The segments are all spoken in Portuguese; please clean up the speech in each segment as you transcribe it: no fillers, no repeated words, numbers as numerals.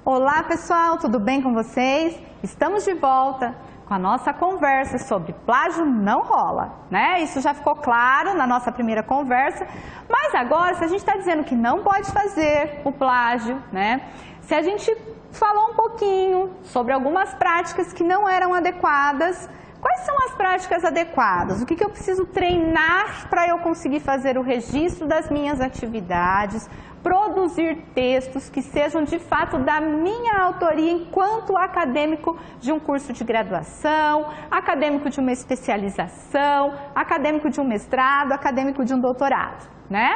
Olá pessoal, tudo bem com vocês? Estamos de volta com a nossa conversa sobre plágio não rola, né? Isso já ficou claro na nossa primeira conversa, mas agora se a gente está dizendo que não pode fazer o plágio, né? Se a gente falou um pouquinho sobre algumas práticas que não eram adequadas, quais são as práticas adequadas? O que eu preciso treinar para eu conseguir fazer o registro das minhas atividades, produzir textos que sejam de fato da minha autoria enquanto acadêmico de um curso de graduação, acadêmico de uma especialização, acadêmico de um mestrado, acadêmico de um doutorado, né?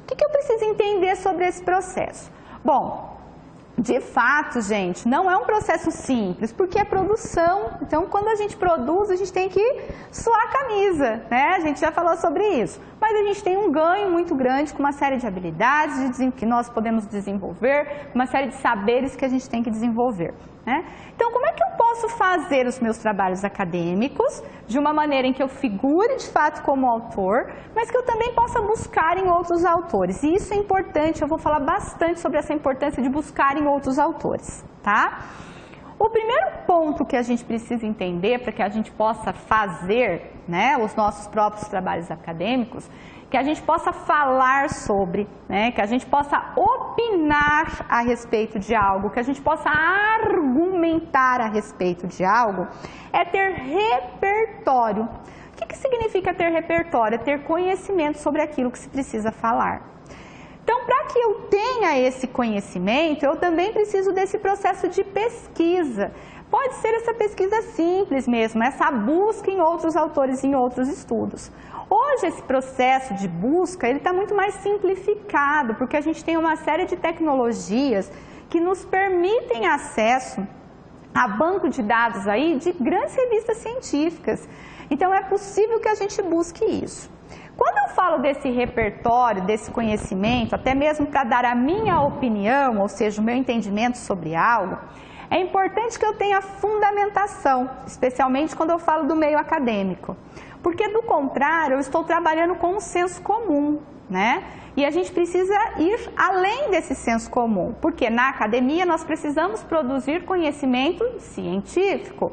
O que eu preciso entender sobre esse processo? Bom, de fato, gente, não é um processo simples, porque é produção. Então, quando a gente produz, a gente tem que suar a camisa, né? A gente já falou sobre isso. Mas a gente tem um ganho muito grande com uma série de habilidades que nós podemos desenvolver, uma série de saberes que a gente tem que desenvolver, né? Então, como é que eu posso fazer os meus trabalhos acadêmicos de uma maneira em que eu figure de fato como autor, mas que eu também possa buscar em outros autores? E isso é importante, eu vou falar bastante sobre essa importância de buscar em outros autores, tá? O primeiro ponto que a gente precisa entender para que a gente possa fazer, né, os nossos próprios trabalhos acadêmicos, que a gente possa falar sobre, né, que a gente possa opinar a respeito de algo, que a gente possa argumentar a respeito de algo, é ter repertório. O que significa ter repertório? É ter conhecimento sobre aquilo que se precisa falar. Então, para que eu tenha esse conhecimento, eu também preciso desse processo de pesquisa. Pode ser essa pesquisa simples mesmo, essa busca em outros autores, em outros estudos. Hoje, esse processo de busca, ele está muito mais simplificado, porque a gente tem uma série de tecnologias que nos permitem acesso a banco de dados aí de grandes revistas científicas. Então, é possível que a gente busque isso. Quando eu falo desse repertório, desse conhecimento, até mesmo para dar a minha opinião, ou seja, o meu entendimento sobre algo, é importante que eu tenha fundamentação, especialmente quando eu falo do meio acadêmico. Porque, do contrário, eu estou trabalhando com um senso comum, né? E a gente precisa ir além desse senso comum, porque na academia nós precisamos produzir conhecimento científico.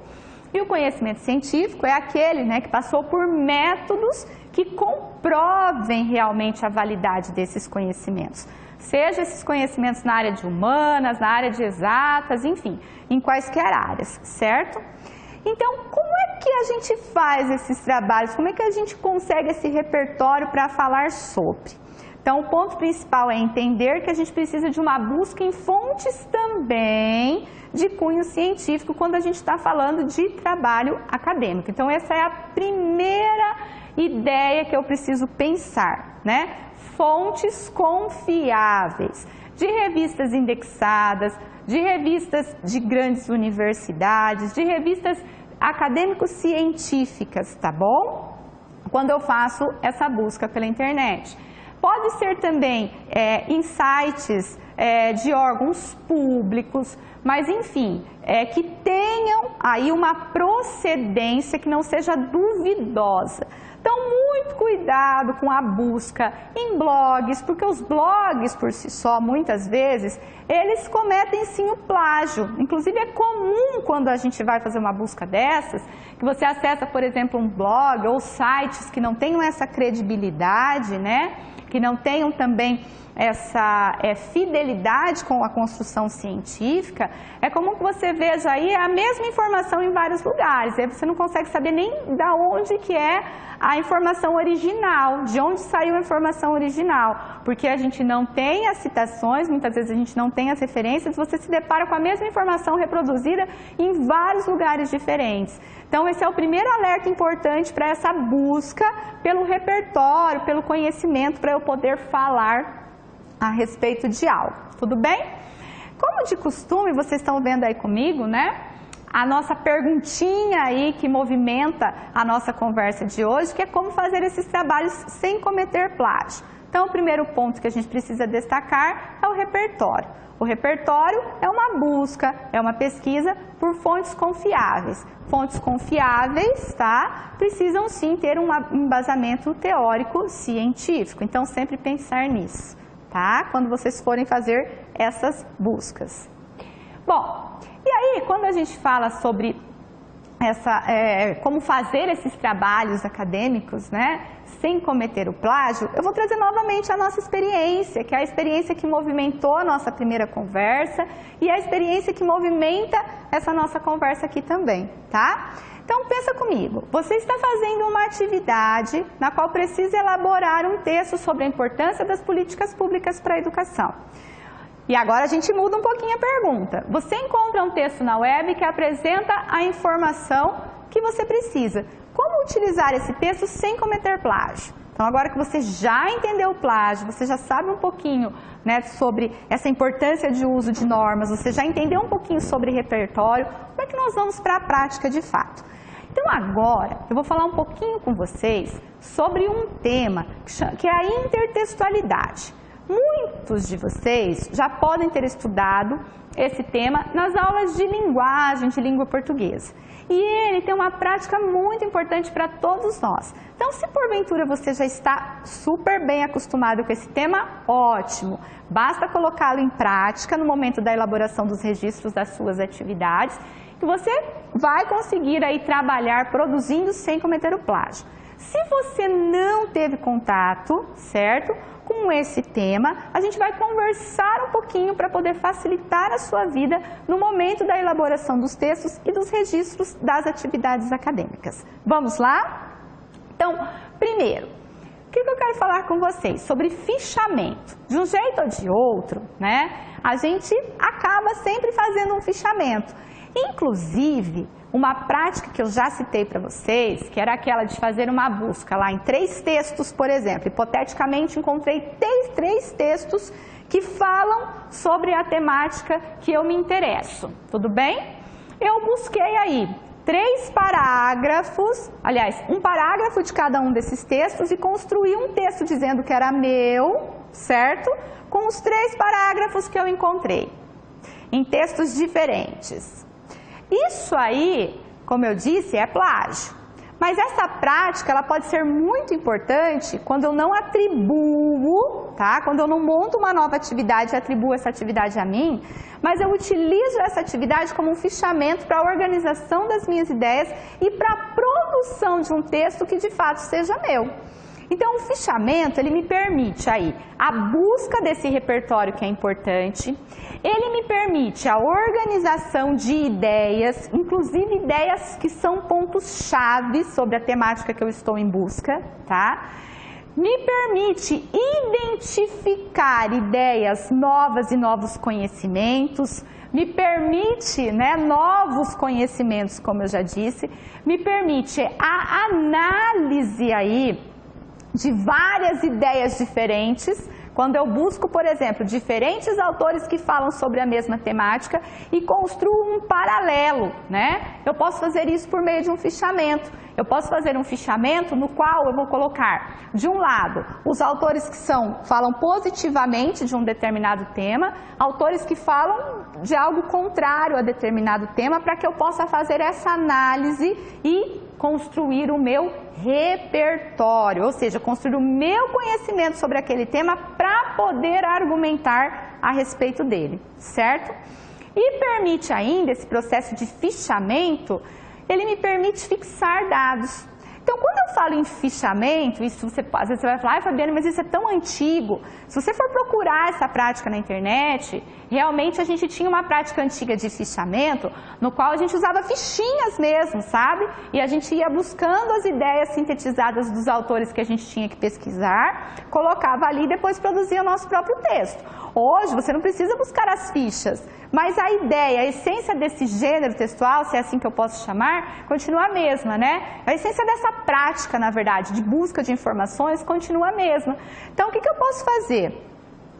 E o conhecimento científico é aquele, né, que passou por métodos que comprovem realmente a validade desses conhecimentos. Seja esses conhecimentos na área de humanas, na área de exatas, enfim, em quaisquer áreas, certo? Então, como é que a gente faz esses trabalhos? Como é que a gente consegue esse repertório para falar sobre? Então, o ponto principal é entender que a gente precisa de uma busca em fontes também de cunho científico quando a gente está falando de trabalho acadêmico. Então, essa é a primeira ideia que eu preciso pensar, né? Fontes confiáveis, de revistas indexadas, de revistas de grandes universidades, de revistas acadêmico-científicas, tá bom? Quando eu faço essa busca pela internet. Pode ser também em sites de órgãos públicos, mas enfim, que tenham aí uma procedência que não seja duvidosa. Então, muito cuidado com a busca em blogs, porque os blogs por si só, muitas vezes, eles cometem sim o plágio. Inclusive, é comum quando a gente vai fazer uma busca dessas, que você acessa, por exemplo, um blog ou sites que não tenham essa credibilidade, né? Que não tenham também essa fidelidade com a construção científica, é comum que você veja aí a mesma informação em vários lugares. Aí você não consegue saber nem de onde que é a informação original, de onde saiu a informação original, porque a gente não tem as citações, muitas vezes a gente não tem as referências, você se depara com a mesma informação reproduzida em vários lugares diferentes. Então, esse é o primeiro alerta importante para essa busca pelo repertório, pelo conhecimento, para eu poder falar a respeito de algo. Tudo bem? Como de costume, vocês estão vendo aí comigo, né? A nossa perguntinha aí que movimenta a nossa conversa de hoje, que é como fazer esses trabalhos sem cometer plágio. Então, o primeiro ponto que a gente precisa destacar é o repertório. O repertório é uma busca, é uma pesquisa por fontes confiáveis. Fontes confiáveis, tá? Precisam sim ter um embasamento teórico científico. Então, sempre pensar nisso, tá? Quando vocês forem fazer essas buscas. Bom, e aí quando a gente fala sobre como fazer esses trabalhos acadêmicos, né, sem cometer o plágio, eu vou trazer novamente a nossa experiência, que é a experiência que movimentou a nossa primeira conversa e a experiência que movimenta essa nossa conversa aqui também, tá? Então pensa comigo, você está fazendo uma atividade na qual precisa elaborar um texto sobre a importância das políticas públicas para a educação. E agora a gente muda um pouquinho a pergunta. Você encontra um texto na web que apresenta a informação que você precisa. Como utilizar esse texto sem cometer plágio? Então agora que você já entendeu o plágio, você já sabe um pouquinho, né, sobre essa importância de uso de normas, você já entendeu um pouquinho sobre repertório, como é que nós vamos para a prática de fato? Então agora eu vou falar um pouquinho com vocês sobre um tema que é a intertextualidade. Muitos de vocês já podem ter estudado esse tema nas aulas de linguagem, de língua portuguesa. E ele tem uma prática muito importante para todos nós. Então, se porventura você já está super bem acostumado com esse tema, ótimo. Basta colocá-lo em prática no momento da elaboração dos registros das suas atividades, que você vai conseguir aí trabalhar produzindo sem cometer o plágio. Se você não teve contato, certo, com esse tema, a gente vai conversar um pouquinho para poder facilitar a sua vida no momento da elaboração dos textos e dos registros das atividades acadêmicas. Vamos lá? Então, primeiro, o que eu quero falar com vocês? Sobre fichamento. De um jeito ou de outro, né, a gente acaba sempre fazendo um fichamento. Inclusive, uma prática que eu já citei para vocês, que era aquela de fazer uma busca lá em 3 textos, por exemplo. Hipoteticamente, encontrei 3 textos que falam sobre a temática que eu me interesso. Tudo bem? Eu busquei aí 3 parágrafos, aliás, um parágrafo de cada um desses textos e construí um texto dizendo que era meu, certo? Com os 3 parágrafos que eu encontrei, em textos diferentes. Isso aí, como eu disse, é plágio. Mas essa prática, ela pode ser muito importante quando eu não atribuo, tá? Quando eu não monto uma nova atividade e atribuo essa atividade a mim, mas eu utilizo essa atividade como um fichamento para a organização das minhas ideias e para a produção de um texto que de fato seja meu. Então, o fichamento, ele me permite aí a busca desse repertório que é importante, ele me permite a organização de ideias, inclusive ideias que são pontos-chave sobre a temática que eu estou em busca, tá? Me permite identificar ideias novas e novos conhecimentos, me permite, né, novos conhecimentos, como eu já disse, me permite a análise aí de várias ideias diferentes, quando eu busco, por exemplo, diferentes autores que falam sobre a mesma temática e construo um paralelo, né? Eu posso fazer isso por meio de um fichamento. Eu posso fazer um fichamento no qual eu vou colocar, de um lado, os autores que falam positivamente de um determinado tema, autores que falam de algo contrário a determinado tema, para que eu possa fazer essa análise e construir o meu repertório, ou seja, construir o meu conhecimento sobre aquele tema para poder argumentar a respeito dele, certo? E permite ainda, esse processo de fichamento, ele me permite fixar dados. Então, quando eu falo em fichamento, isso às vezes você vai falar, ai Fabiana, mas isso é tão antigo. Se você for procurar essa prática na internet, realmente a gente tinha uma prática antiga de fichamento, no qual a gente usava fichinhas mesmo, sabe? E a gente ia buscando as ideias sintetizadas dos autores que a gente tinha que pesquisar, colocava ali e depois produzia o nosso próprio texto. Hoje você não precisa buscar as fichas, mas a ideia, a essência desse gênero textual, se é assim que eu posso chamar, continua a mesma, né? A essência dessa prática, na verdade, de busca de informações, continua a mesma. Então, o que eu posso fazer?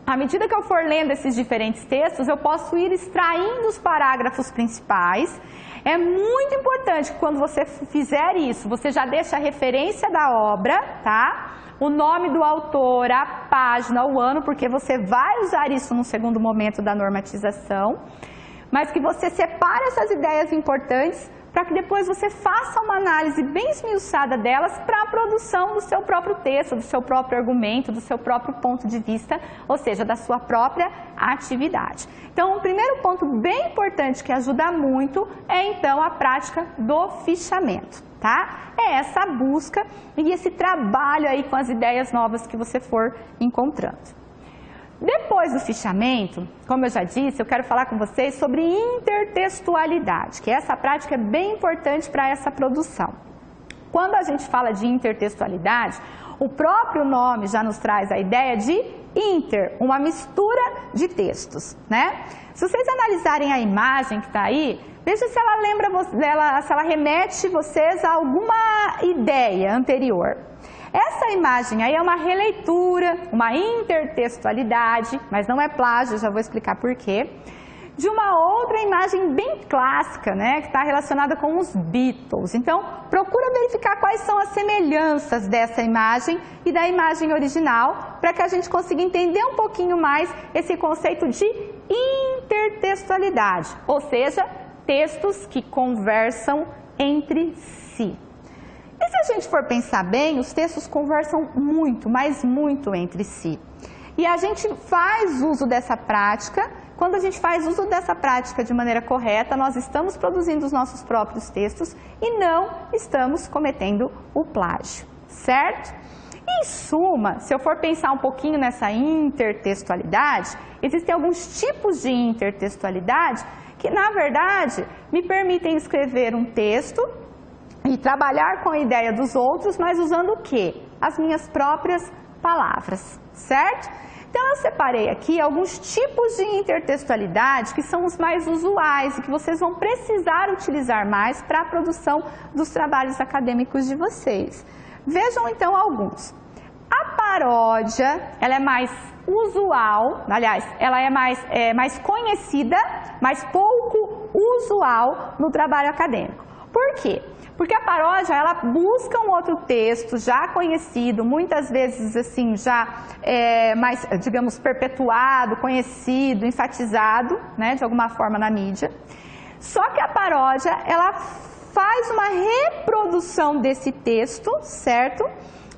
À medida que eu for lendo esses diferentes textos, eu posso ir extraindo os parágrafos principais. É muito importante que quando você fizer isso, você já deixa a referência da obra, tá? O nome do autor, a página, o ano, porque você vai usar isso no segundo momento da normatização, mas que você separe essas ideias importantes para que depois você faça uma análise bem esmiuçada delas para a produção do seu próprio texto, do seu próprio argumento, do seu próprio ponto de vista, ou seja, da sua própria atividade. Então, o primeiro ponto bem importante que ajuda muito é, então, a prática do fichamento, tá? É essa busca e esse trabalho aí com as ideias novas que você for encontrando. Depois do fichamento, como eu já disse, eu quero falar com vocês sobre intertextualidade, que essa prática é bem importante para essa produção. Quando a gente fala de intertextualidade, o próprio nome já nos traz a ideia de inter, uma mistura de textos, né? Se vocês analisarem a imagem que está aí, veja se ela lembra dela, se ela remete vocês a alguma ideia anterior. Essa imagem aí é uma releitura, uma intertextualidade, mas não é plágio, já vou explicar por quê, de uma outra imagem bem clássica, né, que está relacionada com os Beatles. Então, procura verificar quais são as semelhanças dessa imagem e da imagem original, para que a gente consiga entender um pouquinho mais esse conceito de intertextualidade, ou seja, textos que conversam entre si. E se a gente for pensar bem, os textos conversam muito, mas muito entre si. E a gente faz uso dessa prática. Quando a gente faz uso dessa prática de maneira correta, nós estamos produzindo os nossos próprios textos e não estamos cometendo o plágio, certo? Em suma, se eu for pensar um pouquinho nessa intertextualidade, existem alguns tipos de intertextualidade que, na verdade, me permitem escrever um texto e trabalhar com a ideia dos outros, mas usando o quê? As minhas próprias palavras, certo? Então, eu separei aqui alguns tipos de intertextualidade que são os mais usuais e que vocês vão precisar utilizar mais para a produção dos trabalhos acadêmicos de vocês. Vejam, então, alguns. A paródia, ela é mais usual, aliás, ela é mais conhecida, mas pouco usual no trabalho acadêmico. Por quê? Porque a paródia, ela busca um outro texto já conhecido, muitas vezes assim, já mais, digamos, perpetuado, conhecido, enfatizado, né, de alguma forma na mídia. Só que a paródia, ela faz uma reprodução desse texto, certo?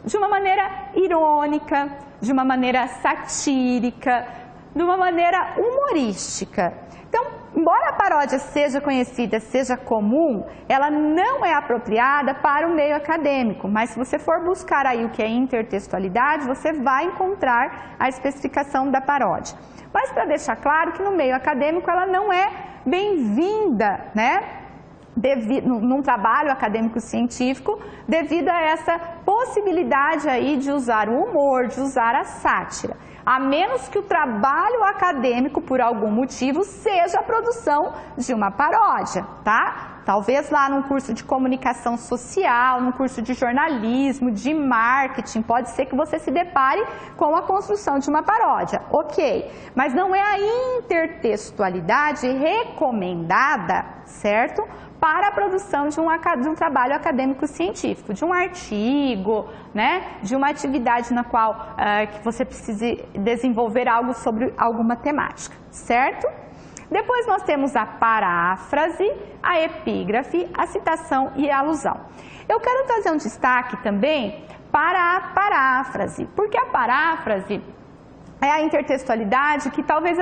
De uma maneira irônica, de uma maneira satírica, de uma maneira humorística. Então, embora a paródia seja conhecida, seja comum, ela não é apropriada para o meio acadêmico, mas se você for buscar aí o que é intertextualidade, você vai encontrar a especificação da paródia. Mas para deixar claro que no meio acadêmico ela não é bem-vinda, né? Num trabalho acadêmico científico, devido a essa possibilidade aí de usar o humor, de usar a sátira. A menos que o trabalho acadêmico, por algum motivo, seja a produção de uma paródia, tá? Talvez lá num curso de comunicação social, num curso de jornalismo, de marketing, pode ser que você se depare com a construção de uma paródia, ok. Mas não é a intertextualidade recomendada, certo? Para a produção de um trabalho acadêmico científico, de um artigo, né, de uma atividade na qual que você precise desenvolver algo sobre alguma temática, certo? Depois nós temos a paráfrase, a epígrafe, a citação e a alusão. Eu quero trazer um destaque também para a paráfrase, porque a paráfrase é a intertextualidade que talvez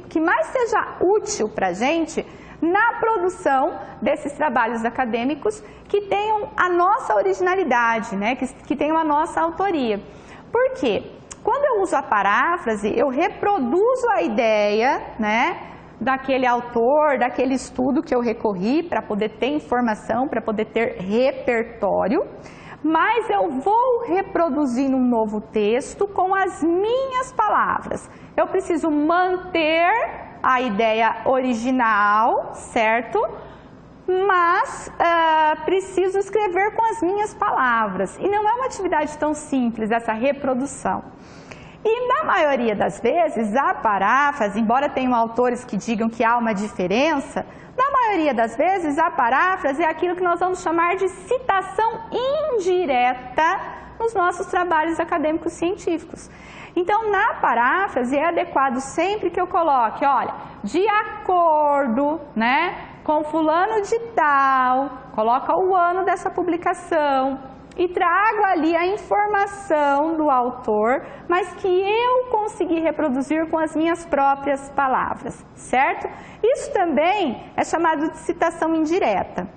que mais seja útil para a gente na produção desses trabalhos acadêmicos que tenham a nossa originalidade, né? que tenham a nossa autoria. Por quê? Quando eu uso a paráfrase, eu reproduzo a ideia, né, daquele autor, daquele estudo que eu recorri para poder ter informação, para poder ter repertório, mas eu vou reproduzir um novo texto com as minhas palavras. Eu preciso manter a ideia original, certo? Mas preciso escrever com as minhas palavras. E não é uma atividade tão simples essa reprodução. E na maioria das vezes, a paráfrase, embora tenham autores que digam que há uma diferença, na maioria das vezes a paráfrase é aquilo que nós vamos chamar de citação indireta nos nossos trabalhos acadêmicos científicos. Então, na paráfrase é adequado sempre que eu coloque, olha, de acordo, né, com fulano de tal, coloca o ano dessa publicação e trago ali a informação do autor, mas que eu consegui reproduzir com as minhas próprias palavras, certo? Isso também é chamado de citação indireta.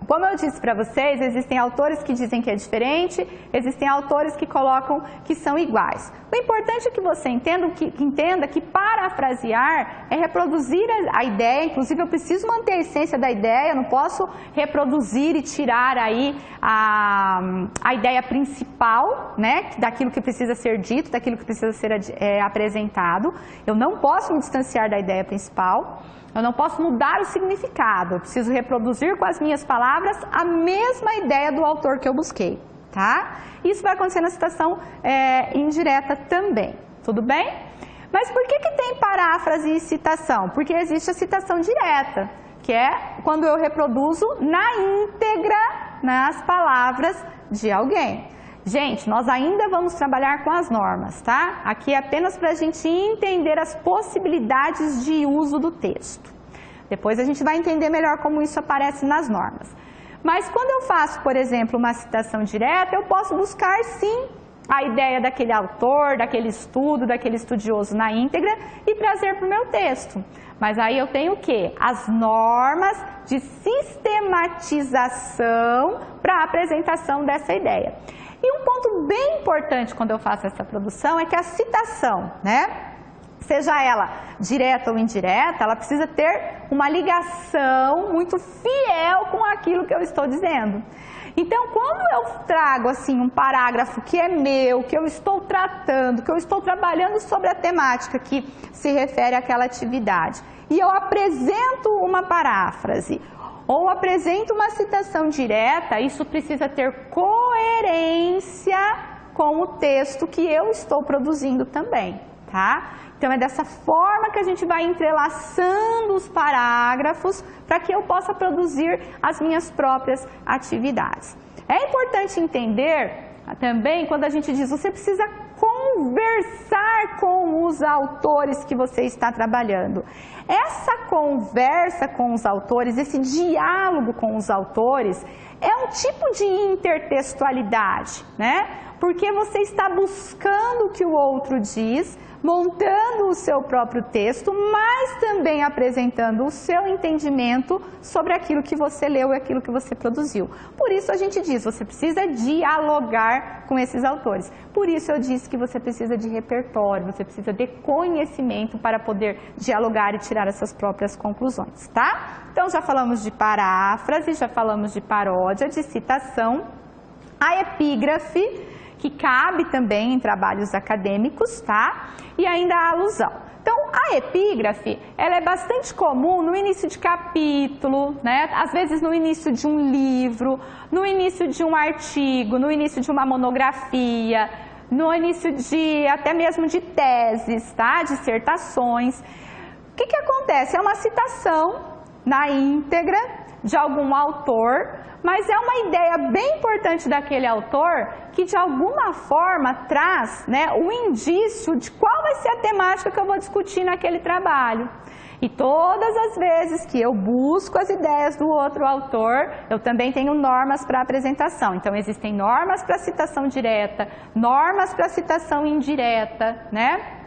Como eu disse para vocês, existem autores que dizem que é diferente, existem autores que colocam que são iguais. O importante é que você entenda que parafrasear é reproduzir a ideia, inclusive eu preciso manter a essência da ideia, eu não posso reproduzir e tirar aí a ideia principal, né, daquilo que precisa ser dito, daquilo que precisa ser apresentado. Eu não posso me distanciar da ideia principal. Eu não posso mudar o significado, eu preciso reproduzir com as minhas palavras a mesma ideia do autor que eu busquei, tá? Isso vai acontecer na citação indireta também, tudo bem? Mas por que tem paráfrase e citação? Porque existe a citação direta, que é quando eu reproduzo na íntegra nas palavras de alguém. Gente, nós ainda vamos trabalhar com as normas, tá? Aqui é apenas para a gente entender as possibilidades de uso do texto. Depois a gente vai entender melhor como isso aparece nas normas. Mas quando eu faço, por exemplo, uma citação direta, eu posso buscar sim a ideia daquele autor, daquele estudo, daquele estudioso na íntegra e trazer para o meu texto. Mas aí eu tenho o quê? As normas de sistematização para a apresentação dessa ideia. E um ponto bem importante quando eu faço essa produção é que a citação, né, seja ela direta ou indireta, ela precisa ter uma ligação muito fiel com aquilo que eu estou dizendo. Então, quando eu trago assim um parágrafo que é meu, que eu estou tratando, que eu estou trabalhando sobre a temática que se refere àquela atividade, e eu apresento uma paráfrase, ou apresento uma citação direta, isso precisa ter coerência com o texto que eu estou produzindo também, tá? Então é dessa forma que a gente vai entrelaçando os parágrafos para que eu possa produzir as minhas próprias atividades. É importante entender também quando a gente diz, você precisa conversar com os autores que você está trabalhando. Essa conversa com os autores, esse diálogo com os autores, é um tipo de intertextualidade, né? Porque você está buscando o que o outro diz, montando o seu próprio texto, mas também apresentando o seu entendimento sobre aquilo que você leu e aquilo que você produziu. Por isso a gente diz, você precisa dialogar com esses autores. Por isso eu disse que você precisa de repertório, você precisa de conhecimento para poder dialogar e tirar essas próprias conclusões, tá? Então já falamos de paráfrase, já falamos de paródia, de citação, a epígrafe, que cabe também em trabalhos acadêmicos, tá? E ainda a alusão. Então, a epígrafe, ela é bastante comum no início de capítulo, né? Às vezes no início de um livro, no início de um artigo, no início de uma monografia, no início de até mesmo de teses, tá? Dissertações. O que acontece? É uma citação na íntegra de algum autor, mas é uma ideia bem importante daquele autor que de alguma forma traz, né, o indício de qual vai ser a temática que eu vou discutir naquele trabalho. E todas as vezes que eu busco as ideias do outro autor, eu também tenho normas para apresentação. Então existem normas para citação direta, normas para citação indireta, né?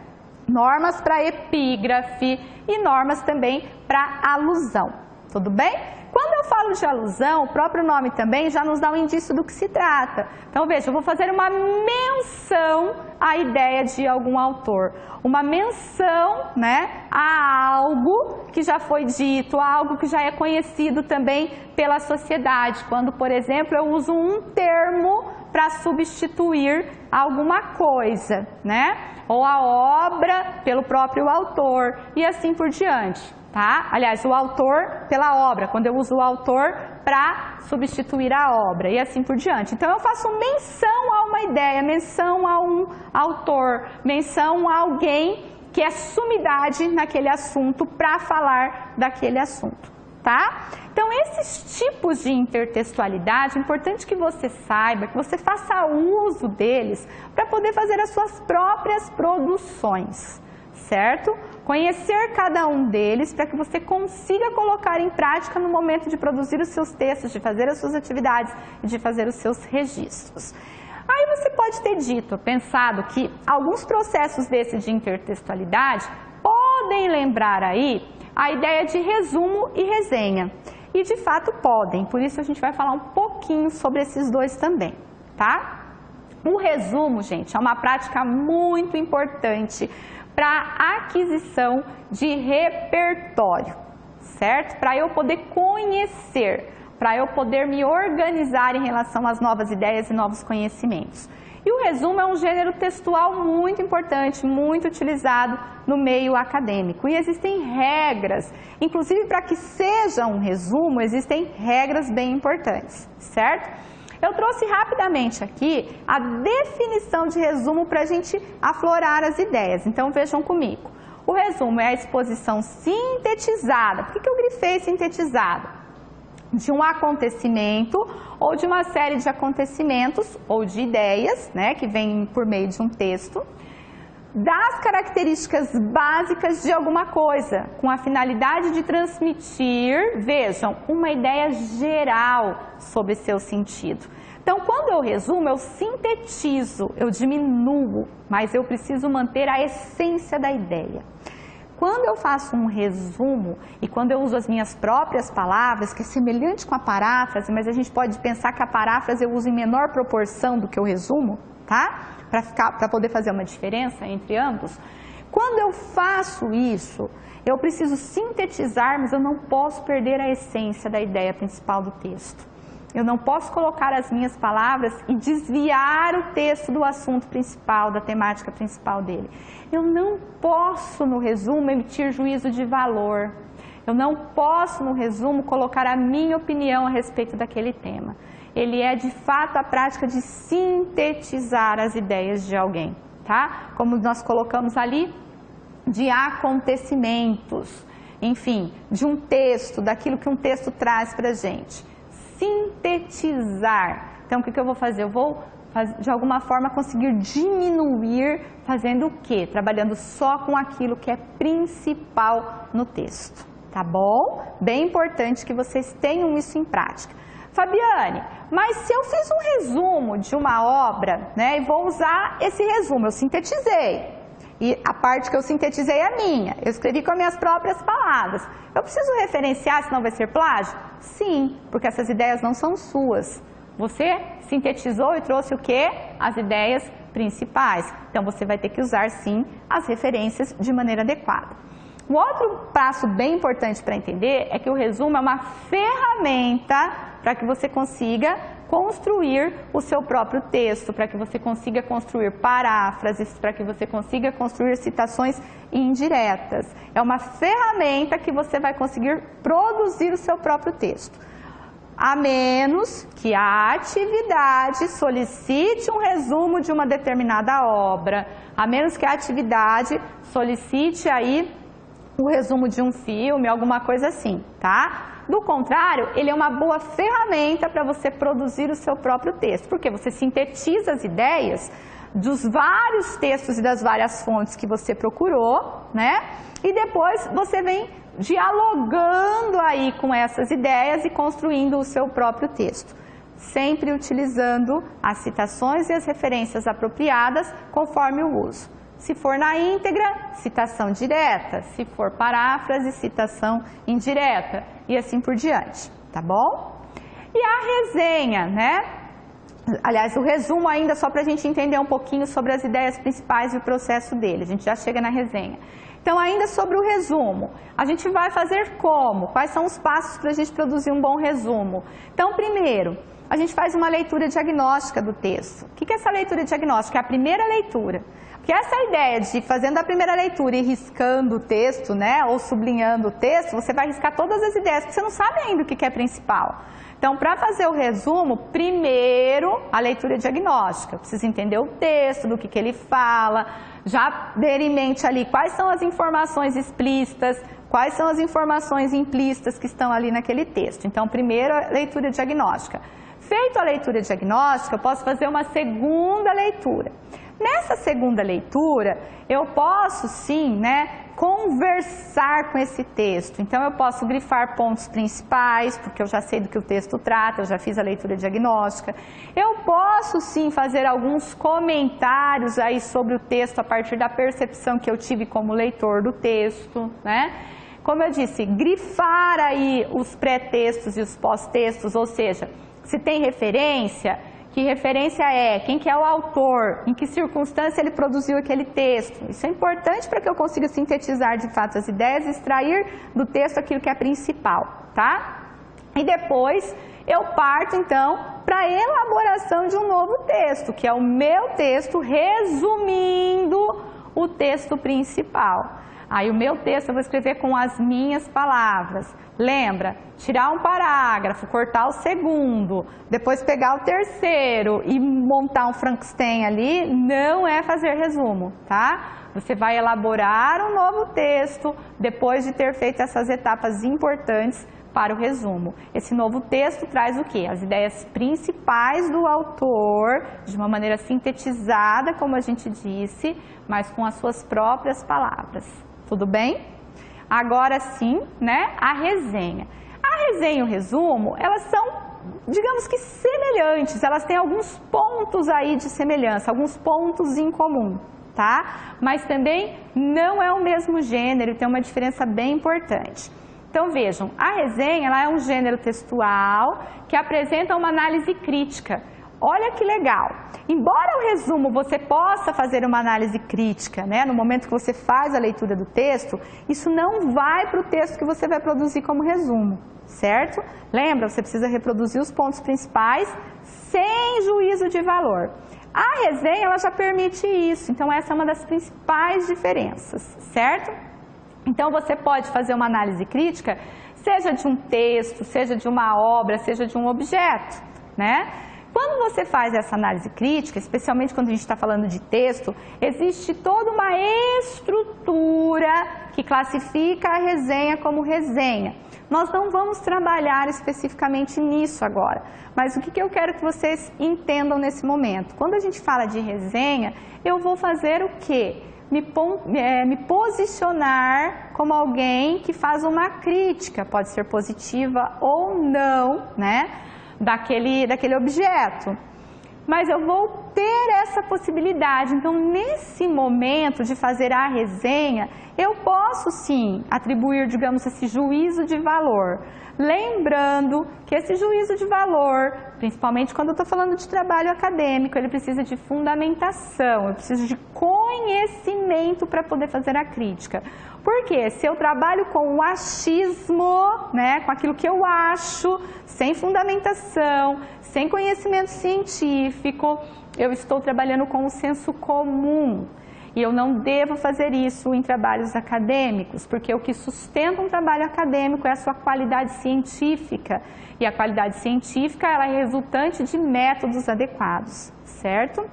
Normas para epígrafe e normas também para alusão. Tudo bem? Quando eu falo de alusão, o próprio nome também já nos dá um indício do que se trata. Então, veja, eu vou fazer uma menção à ideia de algum autor. Uma menção, né, a algo que já foi dito, a algo que já é conhecido também pela sociedade. Quando, por exemplo, eu uso um termo para substituir alguma coisa, né? Ou a obra pelo próprio autor e assim por diante. Tá? Aliás, o autor pela obra, quando eu uso o autor para substituir a obra e assim por diante. Então eu faço menção a uma ideia, menção a um autor, menção a alguém que é sumidade naquele assunto para falar daquele assunto, tá? Então esses tipos de intertextualidade, é importante que você saiba, que você faça uso deles para poder fazer as suas próprias produções. certo? Conhecer cada um deles para que você consiga colocar em prática no momento de produzir os seus textos, de fazer as suas atividades e de fazer os seus registros. Aí você pode ter dito, pensado que alguns processos desses de intertextualidade podem lembrar aí a ideia de resumo e resenha. E de fato podem, por isso a gente vai falar um pouquinho sobre esses dois também, tá? O resumo, gente, é uma prática muito importante para a aquisição de repertório, certo? Para eu poder conhecer, para eu poder me organizar em relação às novas ideias e novos conhecimentos. E o resumo é um gênero textual muito importante, muito utilizado no meio acadêmico. E existem regras, inclusive para que seja um resumo, existem regras bem importantes, certo? Eu trouxe rapidamente aqui a definição de resumo para a gente aflorar as ideias. Então vejam comigo. O resumo é a exposição sintetizada. Por que eu grifei sintetizada? De um acontecimento ou de uma série de acontecimentos ou de ideias, né, que vêm por meio de um texto, das características básicas de alguma coisa, com a finalidade de transmitir, vejam, uma ideia geral sobre seu sentido. Então, quando eu resumo, eu sintetizo, eu diminuo, mas eu preciso manter a essência da ideia. Quando eu faço um resumo e quando eu uso as minhas próprias palavras, que é semelhante com a paráfrase, mas a gente pode pensar que a paráfrase eu uso em menor proporção do que o resumo, tá? Para poder fazer uma diferença entre ambos. Quando eu faço isso, eu preciso sintetizar, mas eu não posso perder a essência da ideia principal do texto. Eu não posso colocar as minhas palavras e desviar o texto do assunto principal, da temática principal dele. Eu não posso, no resumo, emitir juízo de valor. Eu não posso, no resumo, colocar a minha opinião a respeito daquele tema. Ele é, de fato, a prática de sintetizar as ideias de alguém, tá? Como nós colocamos ali, de acontecimentos, enfim, de um texto, daquilo que um texto traz para a gente. Sintetizar. Então, o que eu vou fazer? Eu vou, de alguma forma, conseguir diminuir, fazendo o quê? Trabalhando só com aquilo que é principal no texto, tá bom? Bem importante que vocês tenham isso em prática. Fabiane, mas se eu fiz um resumo de uma obra, né, e vou usar esse resumo, eu sintetizei, e a parte que eu sintetizei é minha, eu escrevi com as minhas próprias palavras, eu preciso referenciar, senão vai ser plágio? Sim, porque essas ideias não são suas. Você sintetizou e trouxe o quê? As ideias principais. Então, você vai ter que usar, sim, as referências de maneira adequada. Um outro passo bem importante para entender é que o resumo é uma ferramenta para que você consiga construir o seu próprio texto, para que você consiga construir paráfrases, para que você consiga construir citações indiretas. É uma ferramenta que você vai conseguir produzir o seu próprio texto. A menos que a atividade solicite um resumo de uma determinada obra, a menos que a atividade solicite aí o resumo de um filme, alguma coisa assim, tá? Do contrário, ele é uma boa ferramenta para você produzir o seu próprio texto, porque você sintetiza as ideias dos vários textos e das várias fontes que você procurou, né? E depois você vem dialogando aí com essas ideias e construindo o seu próprio texto, sempre utilizando as citações e as referências apropriadas conforme o uso. Se for na íntegra, citação direta. Se for paráfrase, citação indireta. E assim por diante, tá bom? E a resenha, né? Aliás, o resumo ainda só para a gente entender um pouquinho sobre as ideias principais e o processo dele. A gente já chega na resenha. Então, ainda sobre o resumo, a gente vai fazer como? Quais são os passos para a gente produzir um bom resumo? Então, primeiro, a gente faz uma leitura diagnóstica do texto. O que é essa leitura diagnóstica? É a primeira leitura. Porque essa ideia de fazendo a primeira leitura e riscando o texto, né, ou sublinhando o texto, você vai riscar todas as ideias, porque você não sabe ainda o que é principal. Então, para fazer o resumo, primeiro a leitura diagnóstica. Precisa entender o texto, do que ele fala, já ter em mente ali quais são as informações explícitas, quais são as informações implícitas que estão ali naquele texto. Então, primeiro a leitura diagnóstica. Feito a leitura diagnóstica, eu posso fazer uma segunda leitura. Nessa segunda leitura, eu posso sim, né, conversar com esse texto. Então, eu posso grifar pontos principais, porque eu já sei do que o texto trata, eu já fiz a leitura diagnóstica. Eu posso sim fazer alguns comentários aí sobre o texto a partir da percepção que eu tive como leitor do texto, né? Como eu disse, grifar aí os pré-textos e os pós-textos, ou seja, se tem referência, que referência é, quem que é o autor, em que circunstância ele produziu aquele texto. Isso é importante para que eu consiga sintetizar de fato as ideias e extrair do texto aquilo que é principal, tá? E depois eu parto então para a elaboração de um novo texto, que é o meu texto resumindo o texto principal. Aí o meu texto eu vou escrever com as minhas palavras. Lembra? Tirar um parágrafo, cortar o segundo, depois pegar o terceiro e montar um Frankenstein ali, não é fazer resumo, tá? Você vai elaborar um novo texto depois de ter feito essas etapas importantes para o resumo. Esse novo texto traz o quê? As ideias principais do autor, de uma maneira sintetizada, como a gente disse, mas com as suas próprias palavras. Tudo bem? Agora sim, né, a resenha. A resenha e o resumo, elas são, digamos que semelhantes, elas têm alguns pontos aí de semelhança, alguns pontos em comum, tá? Mas também não é o mesmo gênero, tem uma diferença bem importante. Então vejam, a resenha ela é um gênero textual que apresenta uma análise crítica. Olha que legal! Embora o resumo você possa fazer uma análise crítica, né, no momento que você faz a leitura do texto, isso não vai para o texto que você vai produzir como resumo, certo? Lembra, você precisa reproduzir os pontos principais sem juízo de valor. A resenha ela já permite isso, então essa é uma das principais diferenças, certo? Então você pode fazer uma análise crítica, seja de um texto, seja de uma obra, seja de um objeto, né? Quando você faz essa análise crítica, especialmente quando a gente está falando de texto, existe toda uma estrutura que classifica a resenha como resenha. Nós não vamos trabalhar especificamente nisso agora, mas o que eu quero que vocês entendam nesse momento? Quando a gente fala de resenha, eu vou fazer o quê? Me posicionar como alguém que faz uma crítica, pode ser positiva ou não, né? Daquele objeto. Mas eu vou ter essa possibilidade. Então, nesse momento de fazer a resenha, eu posso sim atribuir, digamos, esse juízo de valor. Lembrando que esse juízo de valor, principalmente quando eu estou falando de trabalho acadêmico, ele precisa de fundamentação, eu preciso de conhecimento para poder fazer a crítica. Porque se eu trabalho com o achismo, né, com aquilo que eu acho, sem fundamentação, sem conhecimento científico, eu estou trabalhando com o senso comum. E eu não devo fazer isso em trabalhos acadêmicos, porque o que sustenta um trabalho acadêmico é a sua qualidade científica. E a qualidade científica ela é resultante de métodos adequados, certo?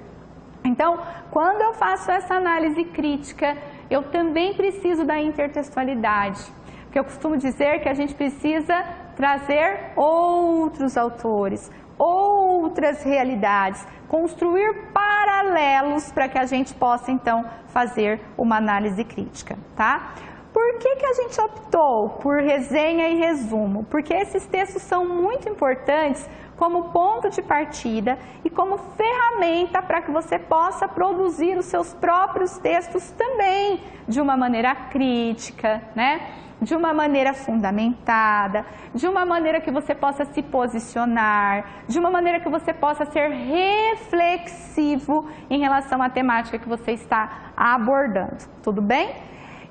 Então, quando eu faço essa análise crítica, eu também preciso da intertextualidade. Porque eu costumo dizer que a gente precisa trazer outros autores, outras realidades, construir paralelos para que a gente possa, então, fazer uma análise crítica, tá? Por que a gente optou por resenha e resumo? Porque esses textos são muito importantes como ponto de partida e como ferramenta para que você possa produzir os seus próprios textos também de uma maneira crítica, né? De uma maneira fundamentada, de uma maneira que você possa se posicionar, de uma maneira que você possa ser reflexivo em relação à temática que você está abordando, tudo bem?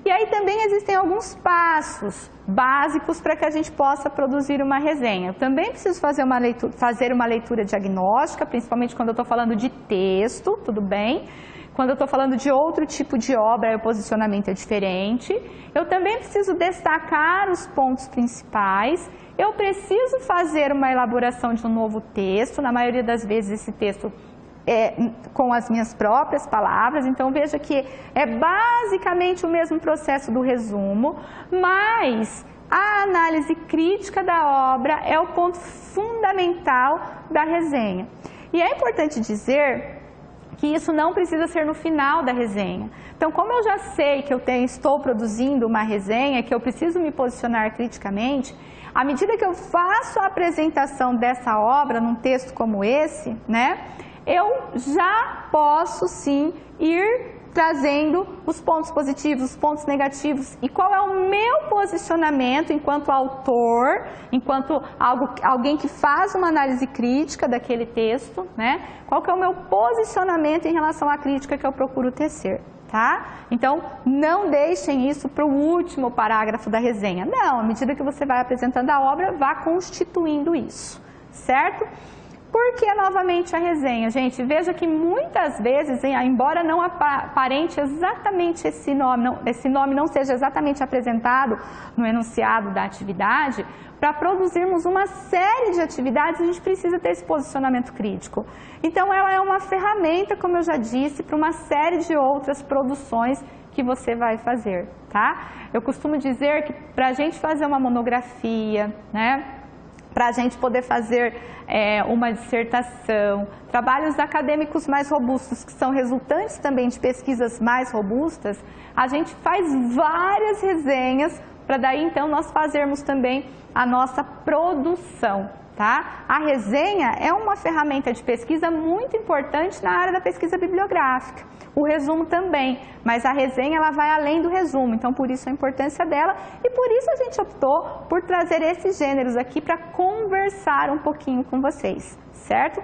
E aí também existem alguns passos básicos para que a gente possa produzir uma resenha. Eu também preciso fazer uma leitura diagnóstica, principalmente quando eu estou falando de texto, tudo bem? Quando eu estou falando de outro tipo de obra, o posicionamento é diferente. Eu também preciso destacar os pontos principais. Eu preciso fazer uma elaboração de um novo texto. Na maioria das vezes esse texto é com as minhas próprias palavras. Então veja que é basicamente o mesmo processo do resumo, mas a análise crítica da obra é o ponto fundamental da resenha. E é importante dizer que isso não precisa ser no final da resenha. Então, como eu já sei que estou produzindo uma resenha, que eu preciso me posicionar criticamente, à medida que eu faço a apresentação dessa obra num texto como esse, né, eu já posso sim ir trazendo os pontos positivos, os pontos negativos e qual é o meu posicionamento enquanto autor, enquanto alguém que faz uma análise crítica daquele texto, né? Qual que é o meu posicionamento em relação à crítica que eu procuro tecer, tá? Então, não deixem isso para o último parágrafo da resenha. Não, à medida que você vai apresentando a obra, vá constituindo isso, certo? Por que novamente a resenha? Gente, veja que muitas vezes, embora não aparente exatamente esse nome não seja exatamente apresentado no enunciado da atividade, para produzirmos uma série de atividades, a gente precisa ter esse posicionamento crítico. Então, ela é uma ferramenta, como eu já disse, para uma série de outras produções que você vai fazer, tá? Eu costumo dizer que para a gente fazer uma monografia, né? Para a gente poder fazer uma dissertação, trabalhos acadêmicos mais robustos, que são resultantes também de pesquisas mais robustas, a gente faz várias resenhas para daí então nós fazermos também a nossa produção, tá? A resenha é uma ferramenta de pesquisa muito importante na área da pesquisa bibliográfica. O resumo também, mas a resenha ela vai além do resumo, então por isso a importância dela e por isso a gente optou por trazer esses gêneros aqui para conversar um pouquinho com vocês, certo?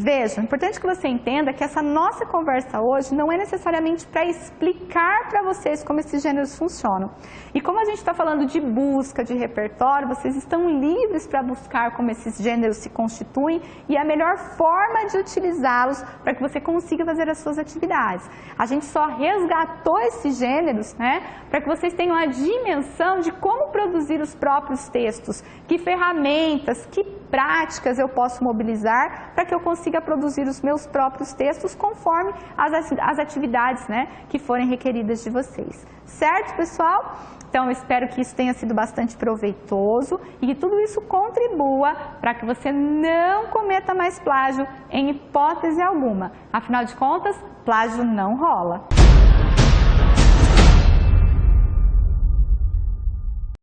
Veja, é importante que você entenda que essa nossa conversa hoje não é necessariamente para explicar para vocês como esses gêneros funcionam. E como a gente está falando de busca, de repertório, vocês estão livres para buscar como esses gêneros se constituem e a melhor forma de utilizá-los para que você consiga fazer as suas atividades. A gente só resgatou esses gêneros, né, para que vocês tenham a dimensão de como produzir os próprios textos, que ferramentas, que práticas eu posso mobilizar para que eu consiga produzir os meus próprios textos conforme as atividades, né, que forem requeridas de vocês. Certo, pessoal? Então, eu espero que isso tenha sido bastante proveitoso e que tudo isso contribua para que você não cometa mais plágio em hipótese alguma. Afinal de contas, plágio não rola.